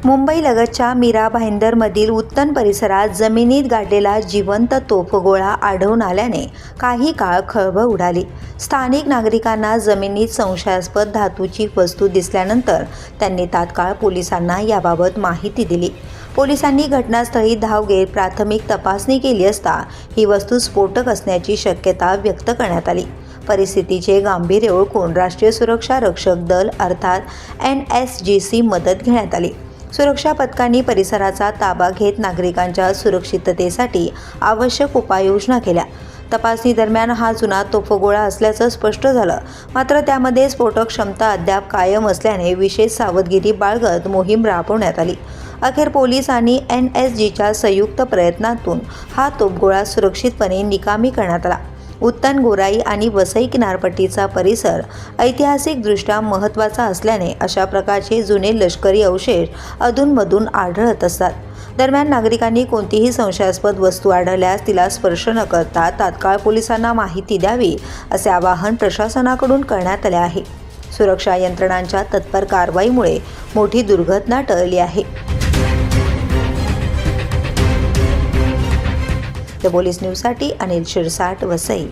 मुंबईलगतच्या मीरा भाईंदरमधील उत्तन परिसरात जमिनीत गाडलेला जिवंत तोफगोळा आढळून आल्याने काही काळ खळबळ उडाली। स्थानिक नागरिकांना जमिनीत संशयास्पद धातूची वस्तू दिसल्यानंतर त्यांनी तात्काळ पोलिसांना याबाबत माहिती दिली। पोलिसांनी घटनास्थळी धाव घेत प्राथमिक तपासणी केली असता ही वस्तू स्फोटक असण्याची शक्यता व्यक्त करण्यात आली। परिस्थितीचे गांभीर्य ओळखून राष्ट्रीय सुरक्षा रक्षक दल अर्थात NSGची मदत घेण्यात आली। सुरक्षा पथकांनी परिसराचा ताबा घेत नागरिकांच्या सुरक्षिततेसाठी आवश्यक उपाययोजना केल्या। तपासणी दरम्यान हा जुना तोफगोळा असल्याचं स्पष्ट झालं, मात्र त्यामध्ये स्फोटक क्षमता अद्याप कायम असल्याने विशेष सावधगिरी बाळगत मोहीम राबवण्यात आली। अखेर पोलीस आणि NSGच्या संयुक्त प्रयत्नातून हा तोफगोळा सुरक्षितपणे निकामी करण्यात आला। उत्तन, गोराई आणि वसई किनारपट्टीचा परिसर ऐतिहासिकदृष्ट्या महत्त्वाचा असल्याने अशा प्रकारचे जुने लष्करी अवशेष अधूनमधून आढळत असतात। दरम्यान नागरिकांनी कोणतीही संशयास्पद वस्तू आढळल्यास तिला स्पर्श न करता तात्काळ पोलिसांना माहिती द्यावी असे आवाहन प्रशासनाकडून करण्यात आले आहे। सुरक्षा यंत्रणांच्या तत्पर कारवाईमुळे मोठी दुर्घटना टळली आहे। द पोलीस न्यूजसाठी अनिल शिरसाट, वसई।